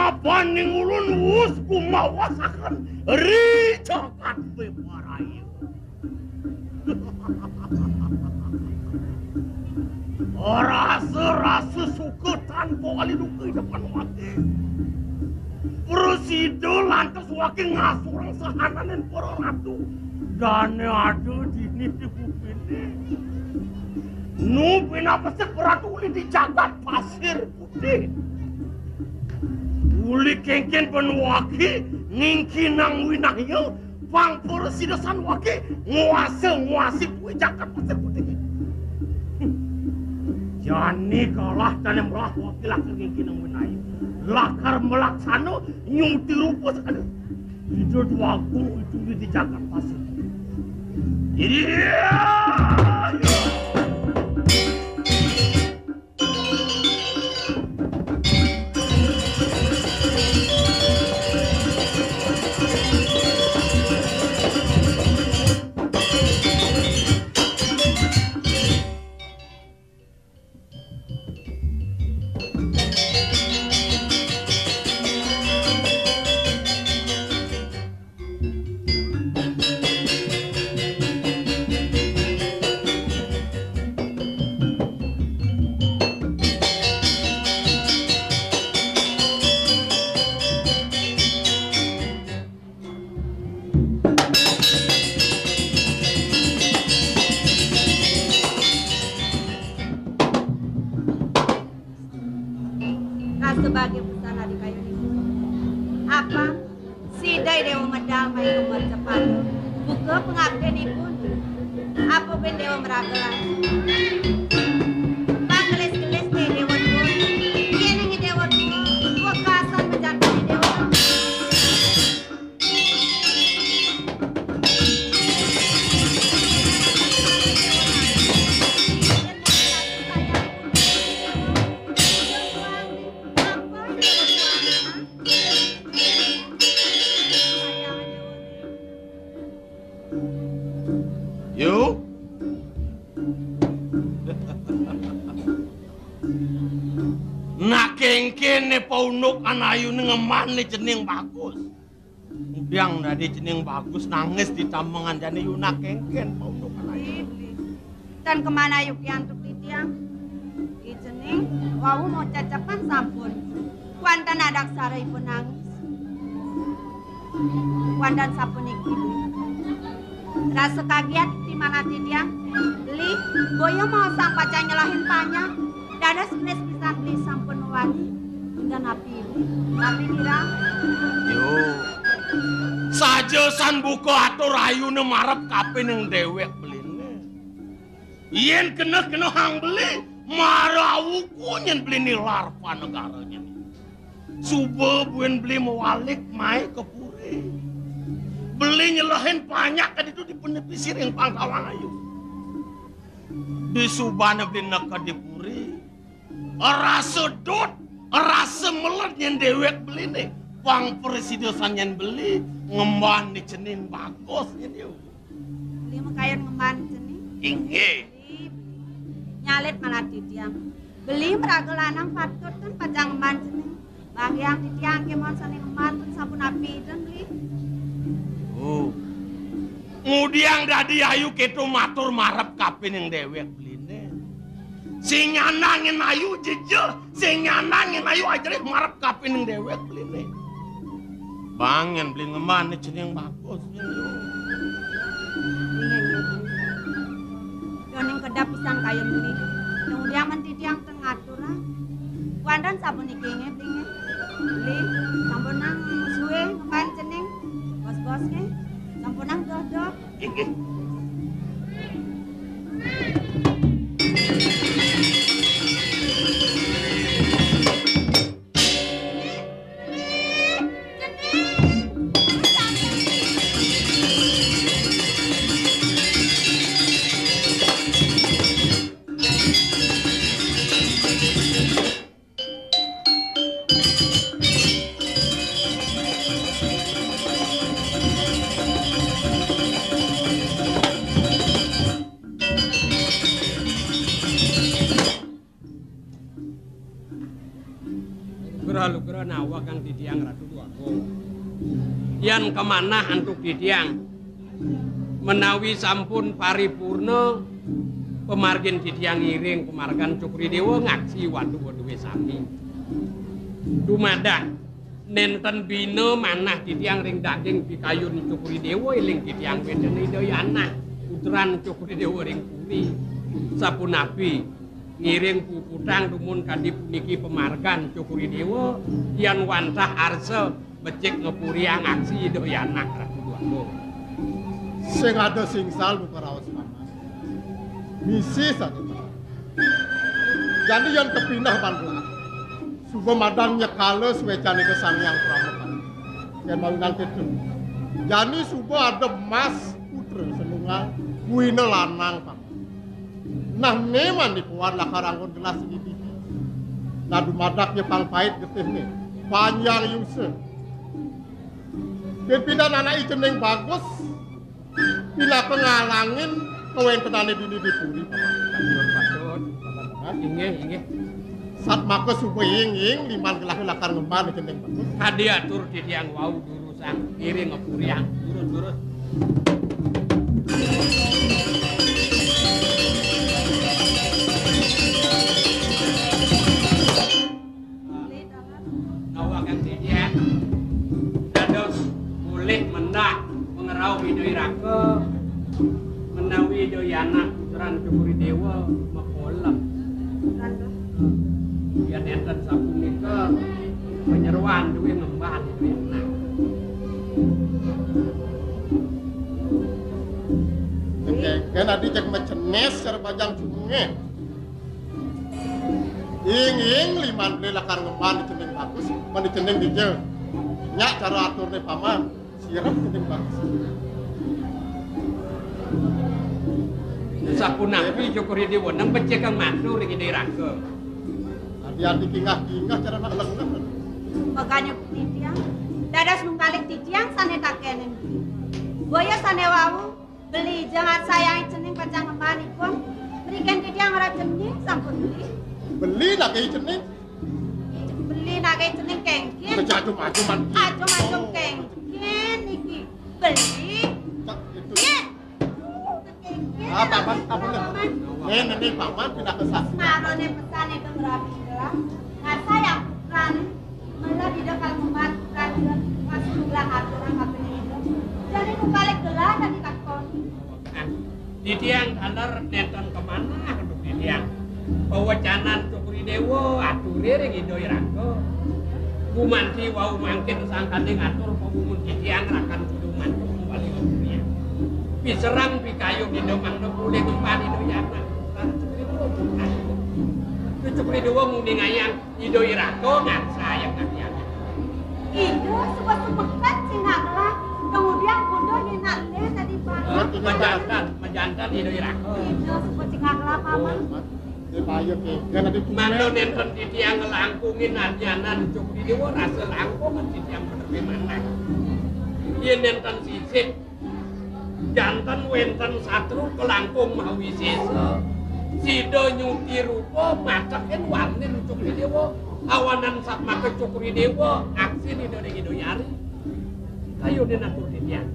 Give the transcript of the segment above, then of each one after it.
Sabaning ulun wus kumawasakan ricakan bebarayu. Rasa suka tanpa alidukui depan waki. Presiden lantas waki ngasurang sahananin para ratu. Dan ada dini di bumi ini. Nupin apa sih peratu uli di jagat pasir putih. Uli kengken penwaki ngingki nang winahyo pang persidasan waki nguasi kue jagat pasir putih. Jani kalah dan melah waki lakar ngingki nang winahyo lakar melaksano nyungti rupa sekali. Hidup waktu itu di jagat pasir. Iya. Sebagai pesan adik kayu ini apa si dai dewa medal main nomor cepat buka pengabdian ibu apa ben dewa meragala panggelis-gelis deh dewa dua dia nengi dewa dua kasan menjadi dewa Yuk. Nak kengkene paunuk anayu ngemane jeneng bagus. Biang dari jeneng bagus nangis di tambangan jane yu nak kengken paunuk anayu. Dan kemana yuk yantuk titiang? I jeneng wau mau cacapan sampun. Kuantan adak sarai pun nangis. Kuantan sampun iki. Rasa kaget di mana titiang? Li, boyo mau sang pacar nyelahin panya. Dada sebenes pisan beli sampun wani. Dan api dirang. Yo. Saja san buka atur ayu ne marep kape neng dewek beline. Yen kena hang beli marawu kunyen beli nilar pa negaranya. Subuh buen beli mewalik mai ke puri. Beli nyelahin banyak kan itu di penepisir yang pangkawang ayu. Di subana beli neka di puri. Rasa dot, rasa melet yang dewek beli nih. Pang presidosan yang beli ngemban di cenin bagus ini. Beli makayan ngemban cenin. Inge. Nyalet malah titiang. Beli meragel lanang patut kan pajang ngemban cenin. Bang yang titiang kemon sani ngemban kan sabun api dan beli. Oh. Ngudiang dadi ayu ketu matur marep kapin yang dewek beline. Sing nyanangin ayu jeje, sing nyanangin ayu ajarin marep kapin yang dewek beline. Bang yang beli ngeman nih jeneng bagus nih. Yoning kedap pisan kayon beli. Ngudiang mentitiang tengatur lah. Kuandan sabun ikinge beli. Beli sampun nang suwe ngemban cening. Bos ke, sampunang doh. Lugra nawa kang didiang Ratu Dwagung. Yan kemana antuk didiang menawi sampun paripurna pemargin didiang ngiring pemargan Cukri Dewa ngaksi wadu-waduwe sami. Dumadah nenten bina manah didiang ring daging pikayun Cukri Dewa iling didiang weden idayana puteran Cukri Dewa ring puri sapunapi ngiring puputang dumun kadi puniki pemargan Cukri Dewa yan wantah arsa becik ngepuriang aksi idayana Ratu Dwagung. Sing ada singsal buka raos paman. Misi saja. Jadi yang kepindah bandung. Sugo madan nyekale suwecane ke Sanghyang Pramuka. Yang bangunan itu. Jadi sugo ada mas putra senungal kuina lanang pak. Nah neman dipuan lakarangon gelas ini. Nah dumadaknya pang pahit getihnya. Panjang yuse. Pindah anak iceneng bagus. Bila pengalangin kawen kenane dini dipuri Patut. Inggih. Saat maka subuh inging liman gelah lakar ngemban ceneng bagus. Hadi atur didiang wau durusan ngiring ngepuriang. Durus. Nawa kang didiang. Dados boleh mendak mengerau hidoi raka menawi doyana puteran Cukri Dewa mekolem. Ya nenten sapunika penyeruan duwe ngemban duwe enak. Kan adi cek mecenes cara bajang cunge. Inging liman beli lakar ngemban ceneng bagus, mandi ceneng dijel. Nyak cara aturne paman, sirap ceneng bagus. Sapunapi Cukri Dewa nang becek kang mantu ring hidoi raka. Adi kingah cara nak lengah. Makanya titiang, dadas nungkalik titiang sane takenen. Boyo sane wau beli jangan sayang cening pacang ngemban iku. Berikan titiang ora cening sampun beli. Beli nak kayak ceneng. Beli nak kayak cening kengkin. Kejadum-aduman. Acung-acung kengkin iki. Beli. Yen. Paman, ini paman tidak kesas. Marone pesan itu ngerapi gelas. Nah saya kan malah di depan membantukan masuk bilang aturan apa ini. Jadi balik gelas dan dikakon. Didiang dalar nenten kemana keduk didiang. Pewacanan Cukri Dewa aturi ring hidoi raka. Gumanti wau mangkin sangkane ngatur pemumun didiang rakan kudu mantu kembali ke dunia. Piserang pikayung di domang boleh kembali doyana. Cukri Dewa muni ngayang idoi raka ngan sayang ngatian. Itu sebuah semekat singaklah. Kemudian bodoh nyenak le tadi pagi. Menjantan idoi raka. Itu sebuah singaklah paman. Mangdo nenten titiang ngelangkungin adyanan Cukri Dewa rasa langkung titiang bener mana. Yen nenten sisik jantan wenten satru kelangkung mawi sisa. Sido nyuti rupa macakin warnin Cukri Dewa. Awanan sak make Cukri Dewa aksi di dode yari. Kayu din atur titiang.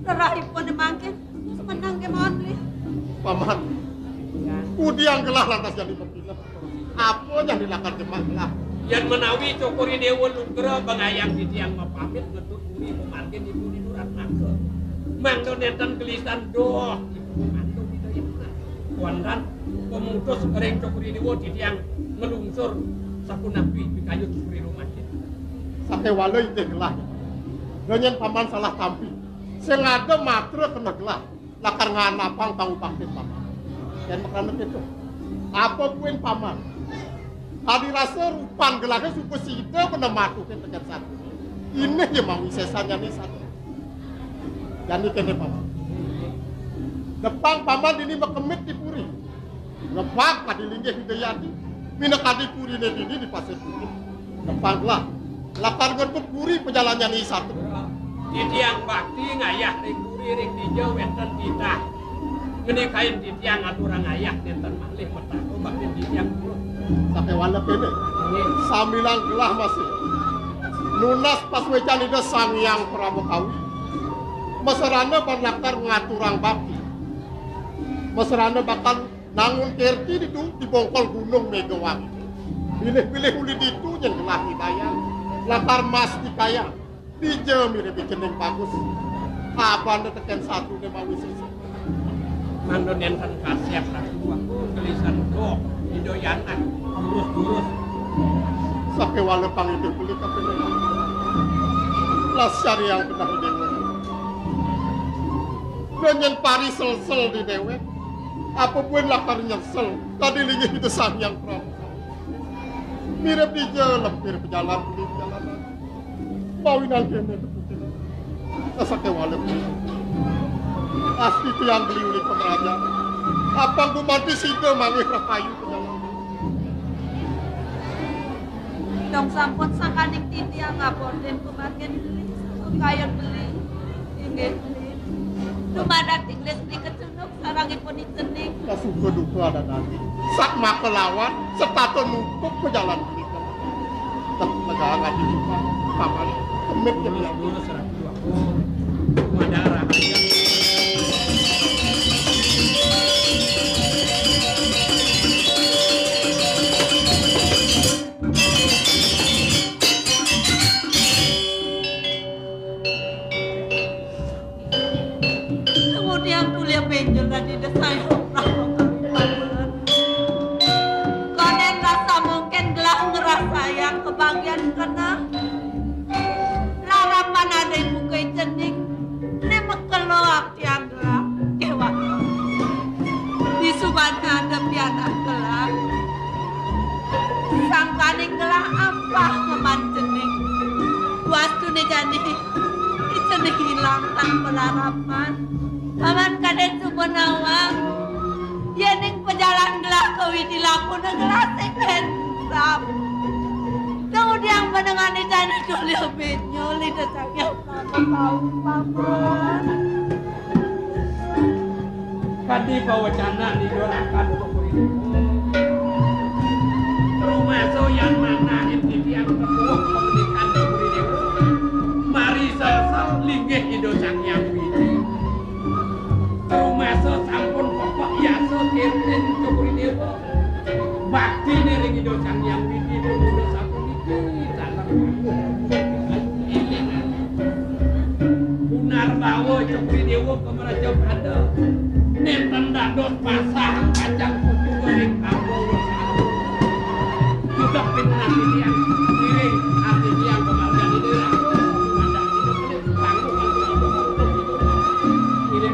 Terahipun mangkin, semenang ke mohon li. Paman, udiang gelah lantas jadi pepinah. Apa yang dilakukan jemaah gelah? Yang menawi Cukri Dewa Lugra bangayang titiang mapamit ngetut uri pemargin ibu di durat mangke. Mangdo nenten gelisan doh ibu mantu kita yana. Kuandan pemutus ring Cukri Dewa titiang ngelungsur sapunapi pikayu Cukri rumah kita. Sampai walau itu gelah. Ganyan paman salah tampi. Sengaja matre kena gelah. Lakar nganapang tahu pakit paman. Dan makanan itu. Apa pun paman. Tadi rasa rupan gelahnya suku sida kena matukin tekan satu. Ini yang mau sesanya nih satu. Jadi kene paman. Depan paman ini bekemit di puri. Ngebak kadi linggih hidayati. Mina kadi puri ini di pasir puri. Kepanglah, lakar ngetut guri pejalannya ni satu. Titiang bakti ngayah ring guri ring dijo wenten titah. Ngenikain titiang aturang ayah nenten malih petako bakti titiang pun. Sampai wala kene. Samilang gelah masih. Nunas pas wecan ida sang yang Prabokawi. Maserana berlakar ngaturang bakti. Maserana bakal nangun kerti itu di bongkol gunung Megawangi. Pilih-pilih uli itu yang gelah hidayah. Lakar mas dikaya. Dija mirip jeneng bagus. Abang tekan satu ne mau sisi. Mandon enten kasiap raku aku gelisan dok idoyanan durus-durus. Sampai wala pang itu beli kapene. Las cari yang benar dewe. Donyen pari sel-sel di dewe. Apapun lakar nyesel. Tadi lingi itu sang yang Prabu. Mirip dija lempir pejalan beli jalanan. Bawinan kene putih. Sampai wala asli tiang beli ulit pengerajaan. Abang ku mati sida mangih rapayu pejalan. Dong sampun sakaning titiang ngaborden kumaken beli kayon beli. Inggih beli. Dumadak tingles beli kecunuk sarangipun icening. Kasuga duka ada nanti. Sak makelawan setaton numpuk pejalan beli. Tak negangan di paman kemit yang Durus-durus raku aku madara aja. Kemudian tulia benjol tadi desai konen rasa mungkin gelah ngerasa yang kebagian kena larapan ada yang bukai cening ini mekeloak tiang gelah kewa di subana ada pianak gelah sang kaning gelah apa ngeman cening wastu nih jadi cening hilang tanpa harapan. Paman kaden Subonawang, yening pejalan gelah kawi dilaku gelah seken sap. Kemudian menengani jani kuliah benyo lidah saya tahu paman. Kadi pawacana didorakan pokoknya. Rumah so yang mana inti tiang terbuang pemerintahan pokoknya. Mari sasal linggih Indo Sang Yang Widi. Rumah so sampun pokok yaso kirtin cokuri dewa. Bakti nih ring Indo Sang Yang Widi udah sampun iki dalam ilingan. Unar bawa cokuri dewa kemeraja pada. Nenten dados pasang kacang kutu goreng kampung juga pindah yang kiri hati yang kemudian itu memandang itu tanggung ini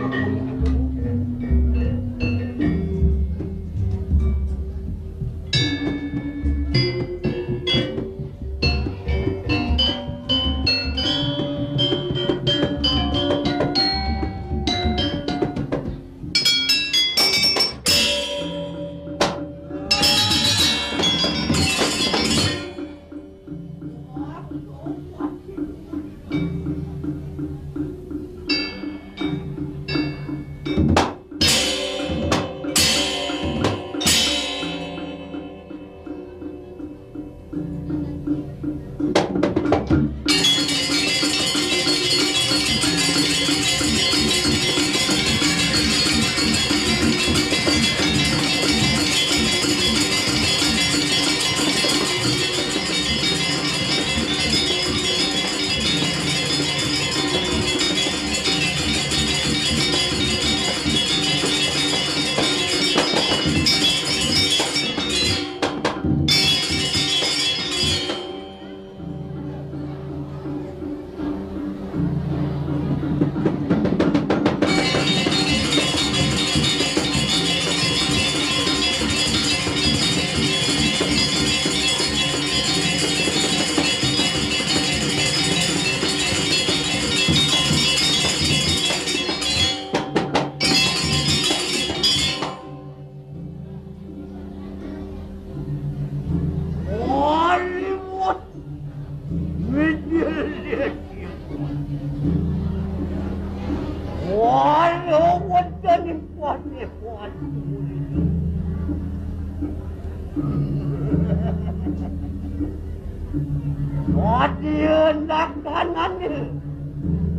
Dia nak kanannya,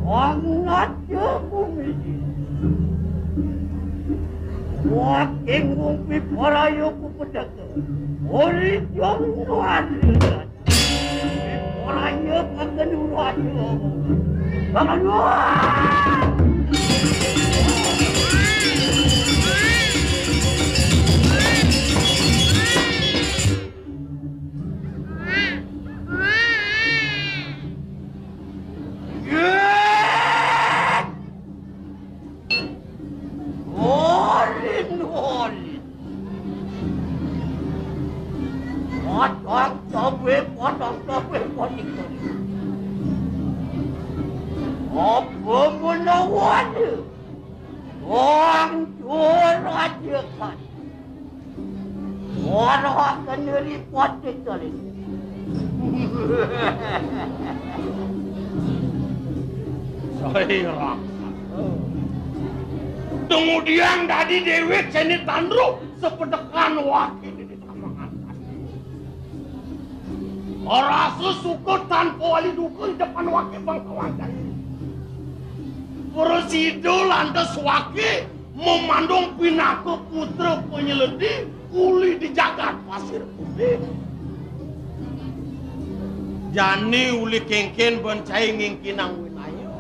sangat bumi. Waking ngumpi parayo ku pedaka, ori jom nuadrian. Parayo kagak nuadrian, kagak nuadrian. Apa menawan orang curah kan orang akan repot sekali. Saya kemudian tadi Dewi Ceni Tandru sepedekan wakil di tamangan. Orang suku tanpa wali dukun depan wakil bangsawan tadi. Presido lantas wakil memandung Pinaka putra penyeledi uli di jagat pasir putih. Jani uli kengken bencai ngingkinang winayo.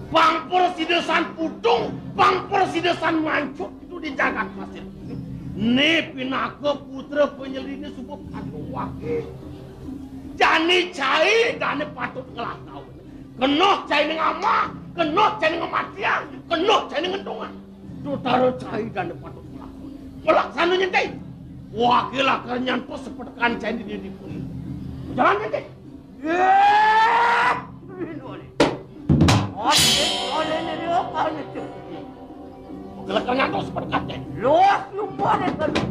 Bang persidesan putung, bang persidesan mancuk itu di jagat pasir putih. Nih Pinaka putra penyeledi subuh padu wakil. Jani cai dan patut ngelah tahu. Kenoh cai dengan amah, kenoh cai dengan matian, kenoh cai dengan dongan. Tutara cai dan patut melakukan. Pelaksana nyentai. Wakil akan nyantos sepertikan cai di pun. Jalan nyentai. Wakil akan nyantos sepertikan cai. Luas lupa deh tadi.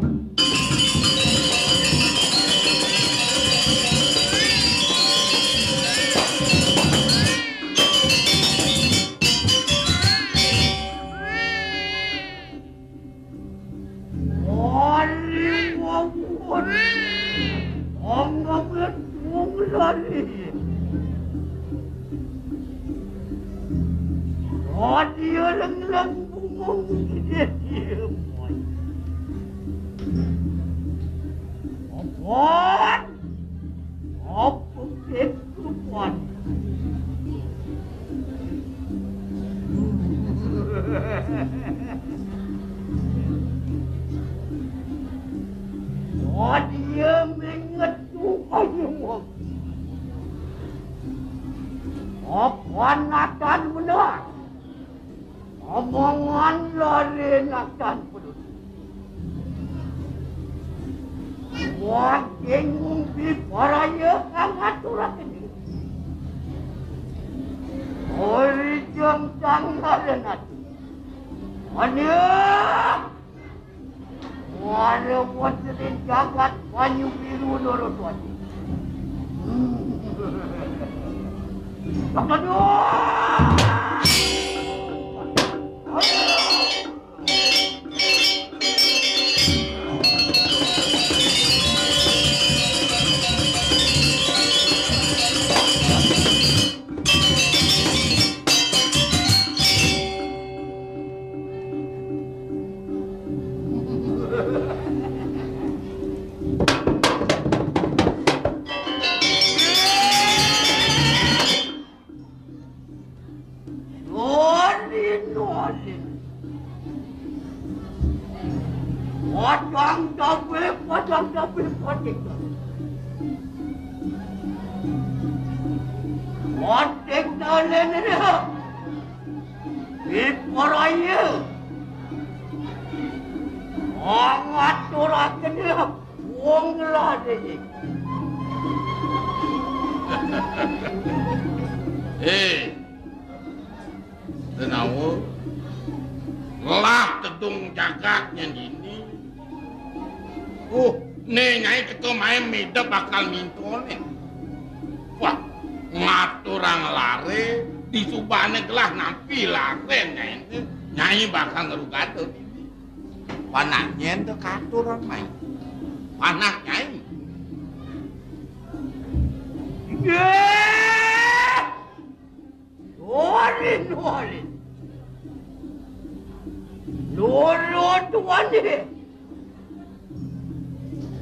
Dia lang bungong dia moy. Apaan? Apa ketuan? Dia mengetu ayam. Apaan akan benar? Omongan lari akan peduli. Waking ngumpi paraya sangat turah ini. Ori jam tanggalan hati. Banyak. Wala wasirin jagat banyu biru loro tuani. Takkan Pocong tapi potik. Potik talen dia. Iporaya. Angat turak dia. Wong lah dia. Tenawo. Lah tedung jagatnya ini. Nyai ketua main mida bakal mintone. Wah, ngaturang lare di subane gelah nampi lare nyai bakal ngerugato. Panaknya itu katurang main. anak nyai. Nualin. Lolo tuan ni.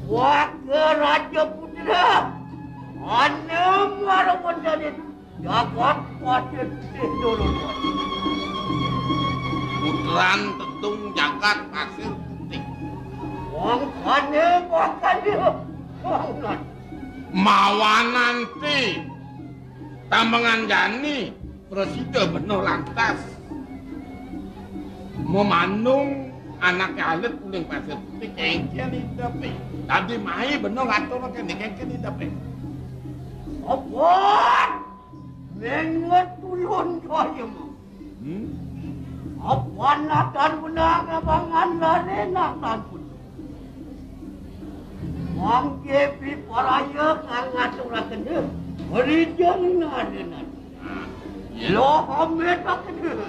Wakil Raja Putra. Ana marah menjadi jagat pasir dulu. Putran tetung jagat pasir putih. Wang kane bahkan dia. Mawananti tambangan jani presiden bener lantas memanung anak alit kuling pasir putih kengken hidup tadi mai bener ngatur kene kengken hidup apa menget tulun kaya mo apa natan benang abangan lari natan pun Mangkepi paraya ngangaturakeun deui. Berijeng nadenan. Lo hametakeun deui.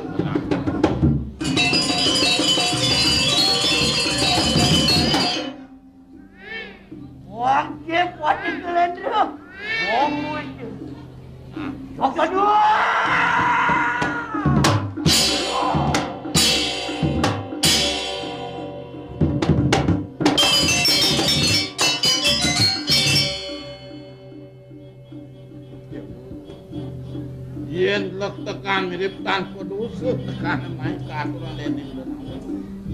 Mangkep pati kelendra. Ngomong je. Sok kedua. Yen lek tekan mirip tanpa dosa tekan main ke aturan lening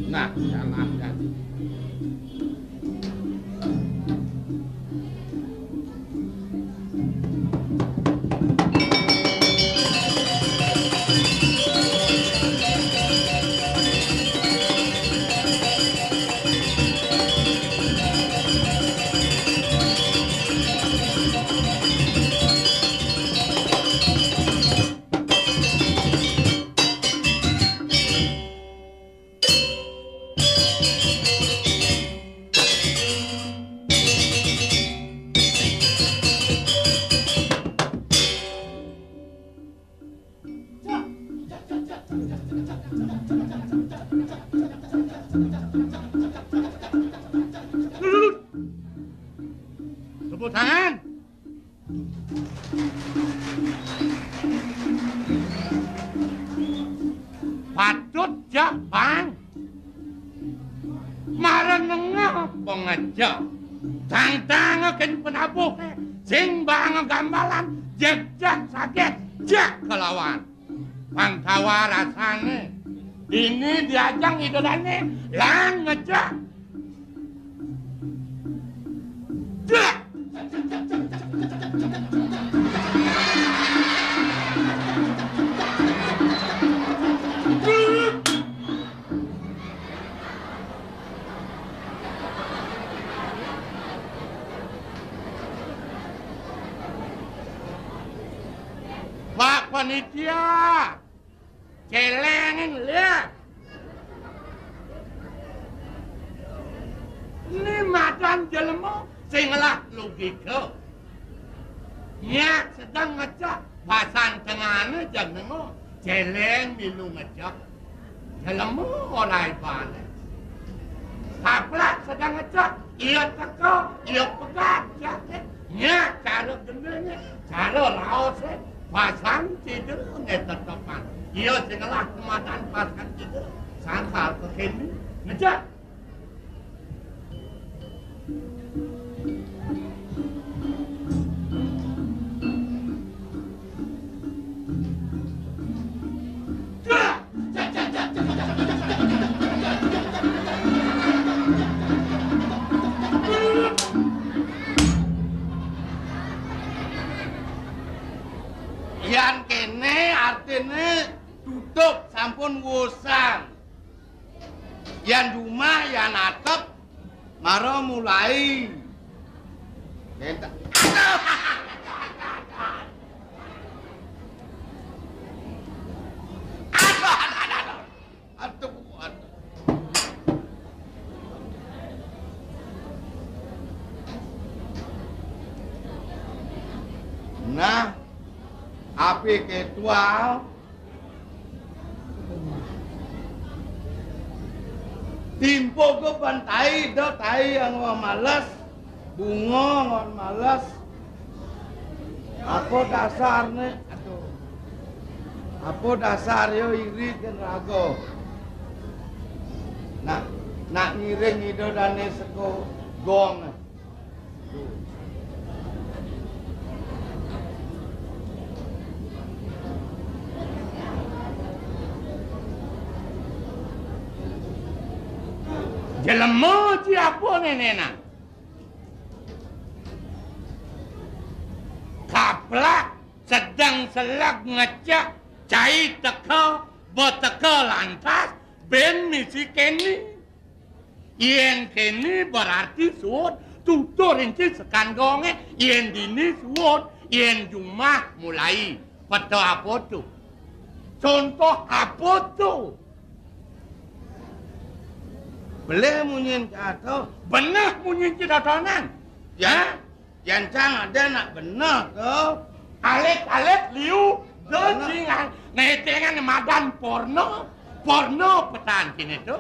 nah jalan jadi tepuk tangan. Patut jak bang. Marah nengah pengajak. Tang-tang akan penabuh. Sing bang gambalan. Jak sakit. Jak kelawan. Pangkawa rasanya. Ini diajang idolanya. Lang ngejak. Jak. Pak panitia, celengin lihat. Ini madan jelema sing lah logika. Nya sedang ngecak pasan tengahnya jenengo celeng milu ngecak. Jelema oleh balik. Kaplat sedang ngecak, ia teko, ia pegat jaket. Nya cara gendenya, cara laosnya. Pasang tidur ngetetapan. Ia singelah kemadan pasang tidur. Sangkal ke kini. Ngejak. Yang kene artinya tutup sampun wusan. Yang rumah yang atap maro mulai. Aduh. Nah, api ketua timpo ke pantai do tai yang malas bunga ngon males. Apa dasarnya? Aduh. Apa dasar yo iri dan rago. Nak ngiring idodane seko gong. Jelema ci apa nenena? Kaplak sedang selak ngecak cai teka beteka lantas ben misi keni. Yen keni berarti suot tutur inci sekangonge yen dini suot yen jumah mulai. Pada apa tu? Contoh apa tu? Boleh munyin kata. Benar munyin cedatonan. Ya, jancang ada nak benar tu. Alet-alet liu docingan. Netengan madan porno. Porno petan kini tu.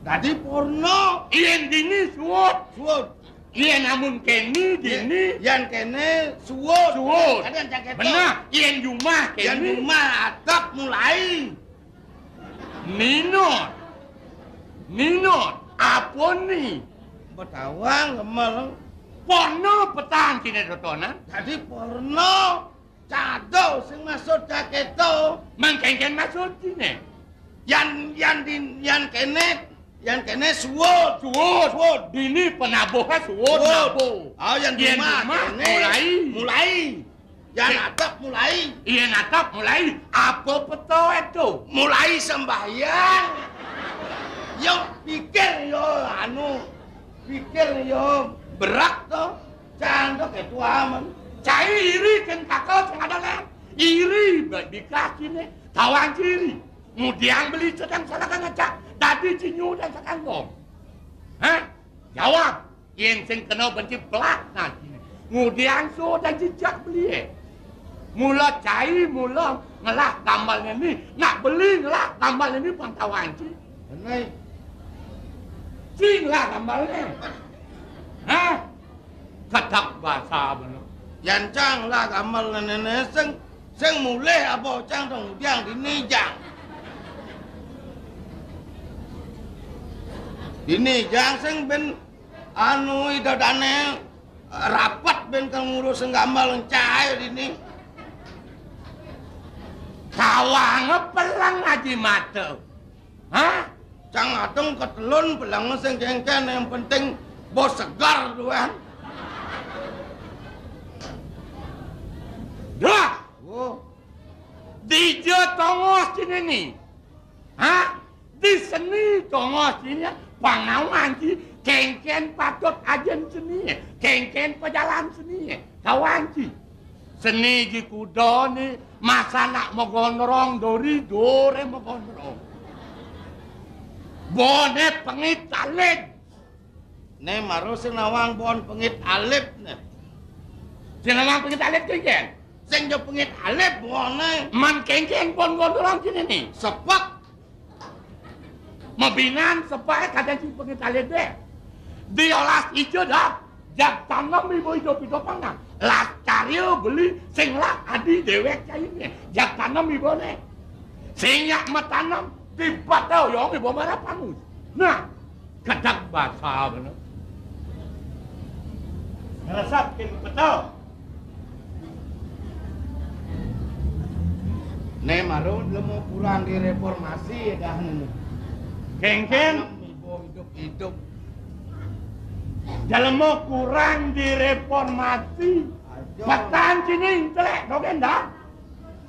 Jadi porno. Ien dini suot. Suot. Ien namun keni dini. Yang kene suot. Suot. Ada yang cakap tu. Benar. Ien rumah keni. Yang rumah atap mulai. Ninot, apa ni? Betawang gemel. Porno petan kini dotonan. Jadi porno. Cado sing masuk jaket tu. Mengkengken masuk kini. Yang kene suot. Suot. Dini penabuhnya suot. Nabuh. Oh, yang rumah kene. Mulai. Yang atap mulai. Iya atap mulai. Apa betul itu? Mulai sembahyang. Yo pikir yo berat to. Jangan to ketua aman. Cai iri kan kakak sing ada lah. Iri dikasih nih. Tawan ciri. Mudiang beli sedang salakan ngecak. Tadi cinyu dan sakangong. Hah? Jawab. Yang sing kena benci pelak nanti. Mudiang so dan jejak beli. Mula cai mula ngelah gambarnya ni. Nak beli ngelah gambarnya ni pangtawan ciri. Benai. Cing lah gambarnya. Hah? Ketak bahasa benar. Yancang lah gamal nenek seng mulai apa cang dong diang dinijang. Dinijang seng ben anu idodane rapat ben kang ngurus gamal cahaya dini. Kawang pelang aja mata. Hah? Cang adeng ketelun pelang seng kengken yang penting bos segar doang. Dah. Oh. Di je tongos sini ni. Hah? Di seni tongos sini pangawan si kengken patut ajen seni. Kengken pejalan seni. Kawan si. Seni di kuda ni masa nak megondrong dori dore megondrong. Bone pengit alit. Ne maru sing nawang bon pengit alip ne. Sing nawang pengit alit kengken. Sing jo pengit alip bone. Man kengken pon gondrong sini ni. Sepak. Mabinan sepak kadang si pengit alit deh. Diolas ijo dah. Jak tanam ibu hidup pangan. Las cario beli sing lah adi dewek cairnya. Jak tanam ibu ne. Sing yak matanam tiba tahu yang ibu marah pangus. Nah, kadang bahasa benar. Ngerasap kin betul. Ne maru lemu kurang di reformasi dah ni. Kengken Ibu hidup. dalam mau kurang direformasi. Petan sini intelek dogen dah.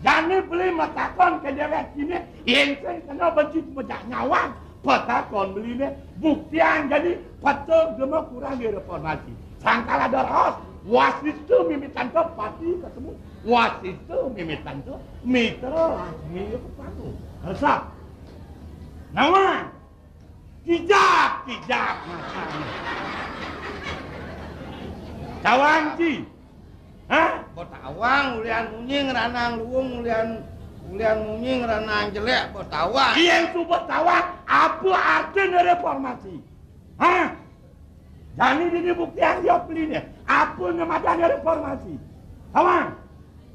Jangan beli matakon ke dewek sini. Yang saya kena benci bejak nyawang. Petakon beli ni buktian jadi betul dia mau kurang direformasi. Sangkala doros. Wasis tu mimitan tu pasti ketemu. Wasis tu mimitan tu mitra asmi ketemu. Resap. Nama. Kijap macam. Kawan ci. Hah? Botawang ulian munying ranang luung ulian munying ranang jelek botawang. Yang tu botawang apa arti reformasi? Hah? Jani ini buktian dia belinya. Apa namanya reformasi? Awang,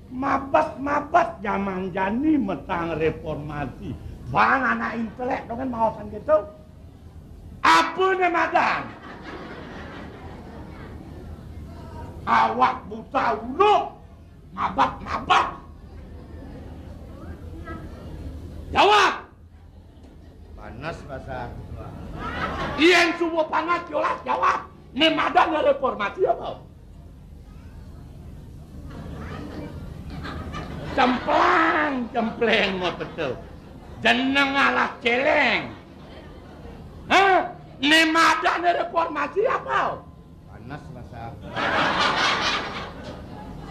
mabat zaman Jani metang reformasi. Bang anak intelek dengan mawasan gitu. Apa namanya? Awak buta uluk, mabat. Jawab. Panas bahasa. Iyan semua panas jelas jawab. Nemadan reformasi apa? Cempleng mah betul. Jeneng alah celeng. Hah? Nemadan reformasi apa? Panas bahasa.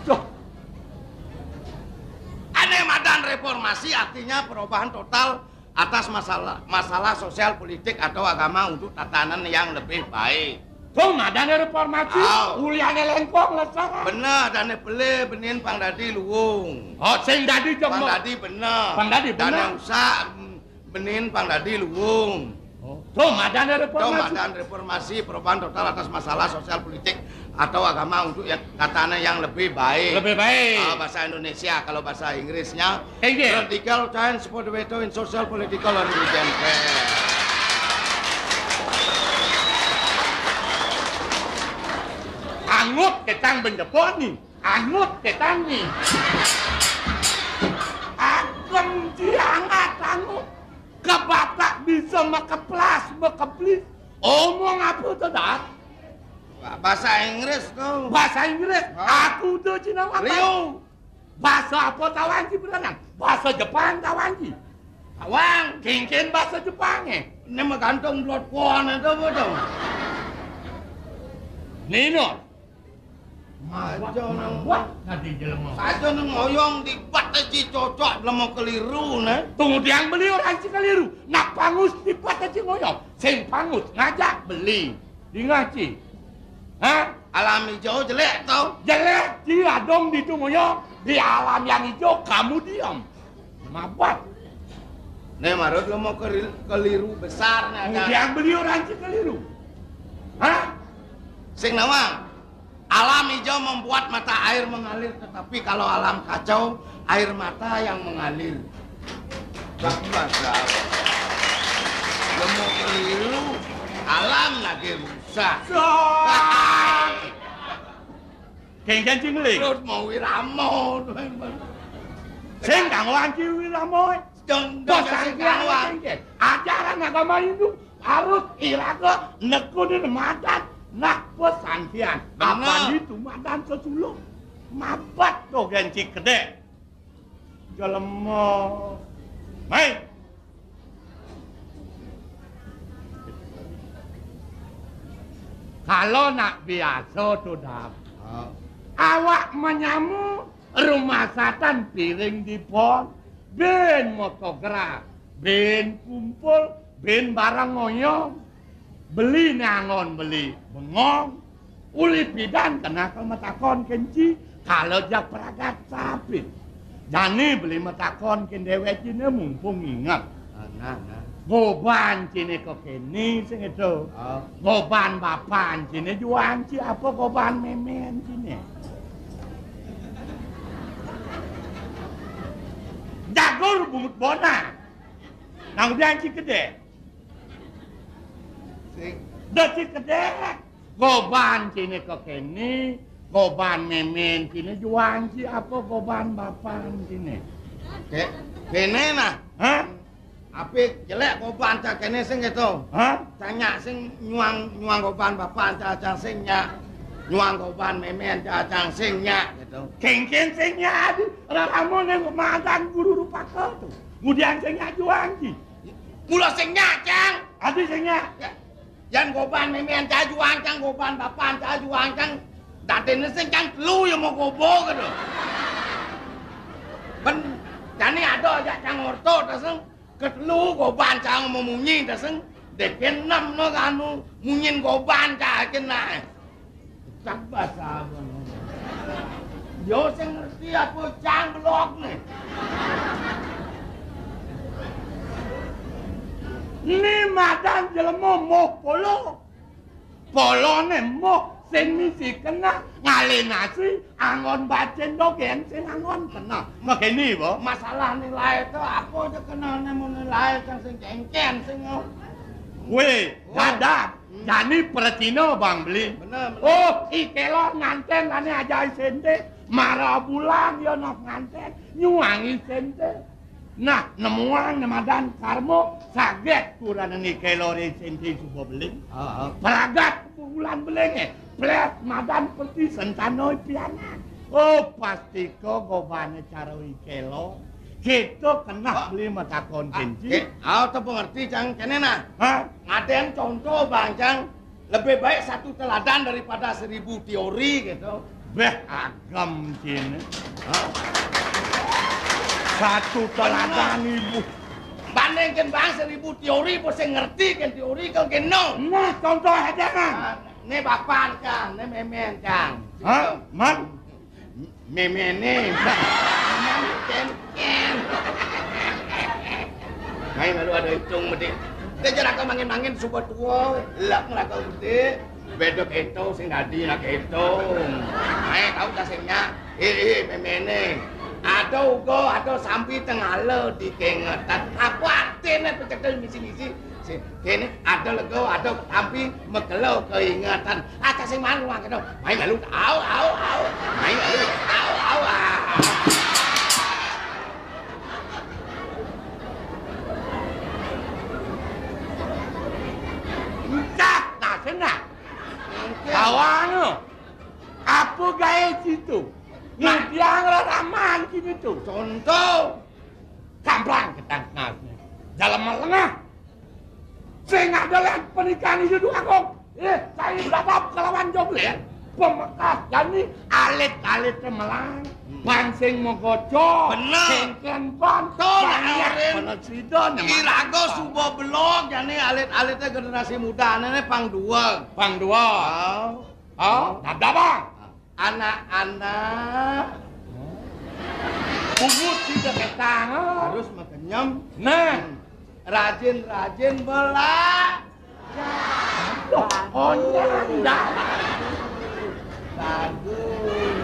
Tuh. Nemadan reformasi artinya perubahan total atas masalah sosial, politik atau agama untuk tatanan yang lebih baik. Tuh, madan reformasi. Uliane lengkong lesara. Bener, dan beli benin Pang Dadi luwung. Oh, sing dadi jeng. Pang Dadi bener. Pang Dadi bener. Dan yang usah benin Pang Dadi luwung. Tuh, madan reformasi. Tuh, madan reformasi perubahan total atas masalah sosial, politik atau agama untuk tatanan yang lebih baik. Lebih baik. Bahasa Indonesia, kalau bahasa Inggrisnya Inggris. radical change for the better in social, political, and religion. Angut ketang bendepon nih. Angut ketang nih. Akan diangat angut. Kebatak bisa makeplas, makeplis. Omong apa tuh, Dat? Bahasa Inggris tuh. Bahasa Inggris. Aku tuh Cina apa? Rio. Bahasa apa tawanji berenang? Bahasa Jepang tawanji. Awang, kengken bahasa Jepangnya. Ini mah gantung blood porn itu betul. Nino. Aja nang Buat nanti jelema. saja nang ngoyong di bat aja cocok belum mau keliru nah. Tunggu diang beli orang si keliru. Nak pangus di bat aja ngoyong. Sing pangus ngajak beli. Di ngaci. Hah? Alam hijau jelek tau. Jelek dia dong di itu ngoyong. Di alam yang hijau kamu diam. Mabat. Nih marut lo mau keliru besar nih. Diang beli orang si keliru. Hah? Sing nawang. Alam hijau membuat mata air mengalir, tetapi kalau alam kacau, air mata yang mengalir. Bahasa lo mau keliru, alam lagi rusak. Kengken cingling. Terus mau wiramo. Sing kang wanci wiramo. Dosa Bosan ajaran agama Hindu harus iraga nekudin madat nak pesantren. Apa itu madan sesulung? Mabat to genci gede. Jelema. Mai. Kalau nak biasa tuh dah. Awak menyamu rumah satan piring di pon. Ben motograf, ben kumpul, ben barang ngoyong. Beli nangon beli bengong. Uli pidan kena ke metakon kenci. Kalau jak peragat sapit. Jani beli metakon ken dewek cine mumpung ingat. Nah. Goban cine kok kini sing itu. Goban bapan cine juang ci apa goban memen cine. Jago bungut bona. Nang biang ci gede. Dati gede. Goban cine kok kini. Goban memen cine juang ci apa goban bapan cine. Kene nah. Hah? Apik jelek goban cak kene sing gitu. Hah? Tanya sing nyuang goban bapak cak sing nyak. Nyuang goban memen cak sing nyak gitu. Kengken sing nyak. Ramo nang madan guru rupa tuh. Kemudian sing nyak juang ci. Mula sing nyak cang. Adi sing nyak. Yan goban memen cak juang cang goban bapak cak juang cang. Datene sing cang telu ya mau gobo gitu. Ben jane ada aja cang orto taseng. Ketelu goban cang mau munyi taseng. Depen 6 no kanu munyin goban cak kena. Cak bahasa apa. Yo sing ngerti apa cang blok nih. Ini madan jelema moh polo. polone moh sing misi kena ngalenasi angon bacen dogen sing angon kena. Makene po. Masalah nilai itu apa aja kena nemu nilai sing cengken sing Weh, dadak. Jani pertino Bang Beli. bener. Oh, ikelo nganten ane aja sente. Mara bulan yo nok nganten nyuangi sente. Nah, nemuang nemadan karmo saget kurang ikelo re sente subo beli. Peragat bulan belenge. Plet madan peti sentanoi piana. Oh, pasti kok gobane cara ikelo. Kita kena beli mata konsensi. Aku pengerti Cang, kene nah. Hah? Ngaden contoh Bang Cang, lebih baik satu teladan daripada 1000 teori gitu. Beh agam sini. Satu teladan ibu. Bandingkan Bang 1000 teori, bos ngerti kan teori kau keno. Nah contoh aja kan. Ini bapan Cang, ini memen Cang. Hah? Man? Memene. Ken. Main malu ada hitung mesti. Dia jarak mangin-mangin subuh tua, lak ngelakau gede. Bedok itu sing dadi nak hitung. Main kau dasingnya, memene. Ada uga, ada sampai tengah le di kengetan. Apa artinya pencekel misi-misi? Kene ada lego, ada sampai megelo keingatan. Aja sing malu mangkene. Main malu, au. Main malu, au. Cak, tak senang. Kawan, apa gaya situ? Nah, dia ngeraman kini tuh. Contoh, Kamplang ketang nasnya. Dalam melengah. Saya ada lihat pernikahan itu aku. Saya berapa kelawan joglet. Pemekas jadi alit-alit melang. Pansing mogocok. Bener. Sengken pantol. Banyak penesidon. Kirago subuh blog, jadi alit-alitnya generasi muda, ini pang dua. Pang dua. Oh, ada bang. Anak-anak Pungut tidak ketang. harus makenyem. Nah. Rajin-rajin belajar. Pokoknya enggak. Bagus.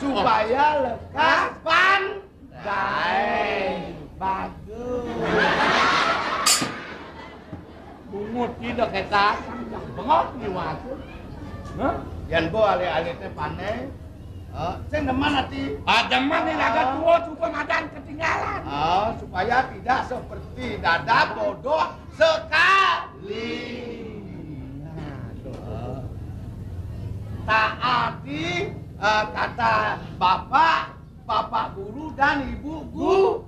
Supaya lekas pandai. Bagus. Pungut tidak ketang. Bengok ni waktu. Hah? Yan bo alih-alihnya pandai. Sing deman hati. Deman ni laga tua supaya madan ketinggalan. Supaya tidak seperti dada bodoh sekali. Taati kata bapak guru dan ibu guru.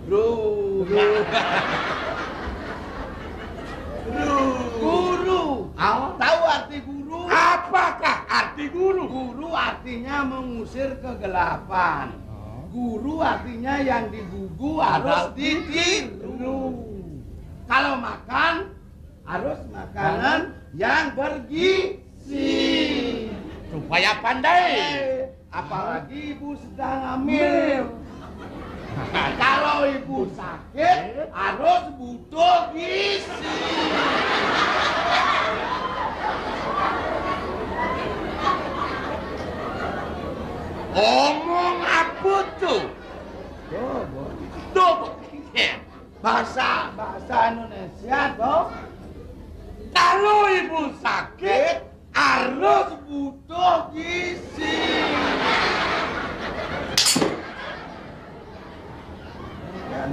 Guru. Tahu arti guru? Apakah arti guru? Guru artinya mengusir kegelapan. Guru artinya yang digugu harus ditiru. Kalau makan harus makanan yang bergizi. Supaya pandai. Apalagi ibu sedang hamil. Kalau ibu sakit harus butuh gizi. Omong apa tuh? Tuh. Bahasa Indonesia toh. Kalau ibu sakit Harus butuh gizi.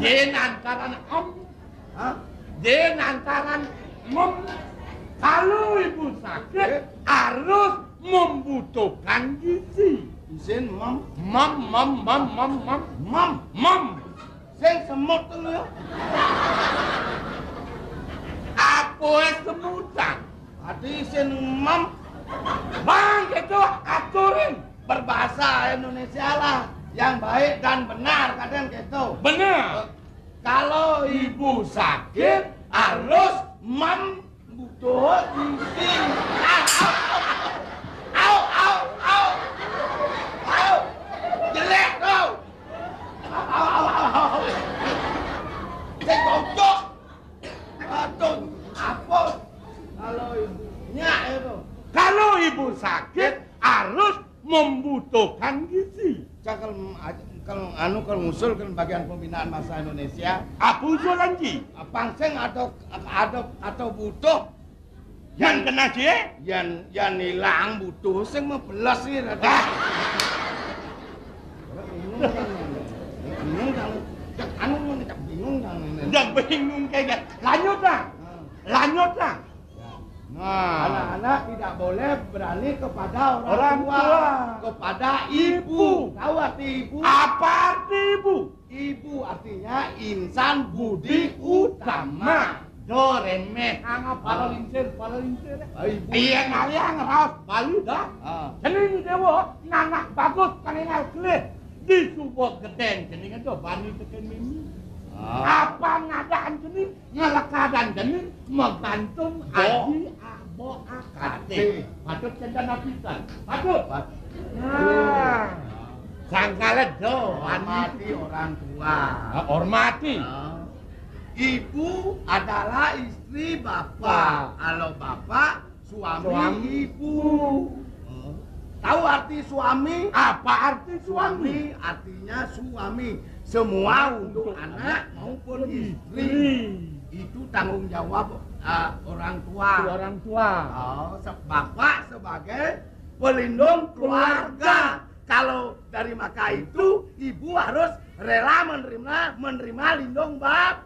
Jen antaran Jen antaran kalau ibu sakit harus membutuhkan gizi. Izin mam. Sing semut dulu ya. Apa semutan? Hati izin mam. Bang itu aturin. Berbahasa Indonesia lah. Yang baik dan benar kadang gitu. Benar. Kalau ibu sakit harus membutuh gizi. Au. Jelek kau. Au. Saya kocok. Aduh, apa Ya itu. Kalau ibu sakit harus membutuhkan gizi. Kalau ngusul kan bagian pembinaan masa Indonesia. Apa usulan Ji? Pangseng atau butuh Yang kena Ji? yang hilang butuh sing membelas sih rada. Bingung kan? Jangan bingung kayaknya. Lanjutlah. Nah, anak-anak tidak boleh berani kepada orang tua, kepada ibu. Tahu arti ibu? Apa arti ibu? Ibu artinya insan budi utama. Do remeh angap para lincir. Ibu. Iya ngaliang raos Bali dah. Jeneng dewa nanak bagus kanengal kelih di subok gedeng jeneng itu bani teken mimi. Apa ngadaan jeneng ngelekadan jeneng menggantung aji abo akate. Patut cendana pisan. Patut. Nah. Sangkale do Hormati orang tua. Hormati. Ibu adalah istri bapak. Kalau bapak suami ibu. Tahu arti suami? Apa arti Suami artinya suami. Semua untuk anak maupun istri. Itu tanggung jawab orang tua. Bapak sebagai pelindung keluarga. Kalau dari maka itu ibu harus rela menerima lindung bapak.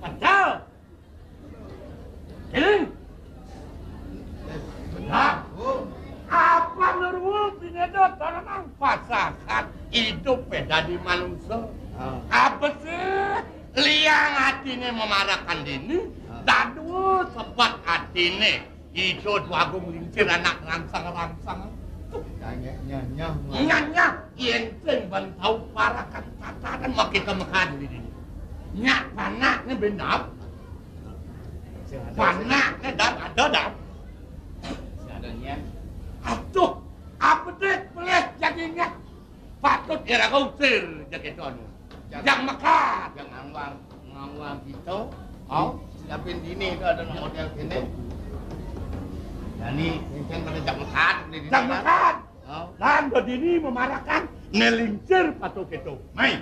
Betul. Ini. Benar. Apa nurul pinedot orang pasakan hidup beda di manusia. Apa sih? Liang hatinya memarahkan dini, dadu sebat hatinya. Itu dua lincir anak rangsang. Nyanya, enten bantau parakan tataran mau kita makan di sini. Nyak panaknya benar. Panaknya dap. Seadanya. Aduh, apa deh boleh jadinya? Patut kira kau usir jadi tuan. Yang makan. Yang ngawang gitu. Siapin dini itu ada model gini. Yani ini pada jam makan. Jam makan. Dan begini memarahkan nelincir patok itu. Mai.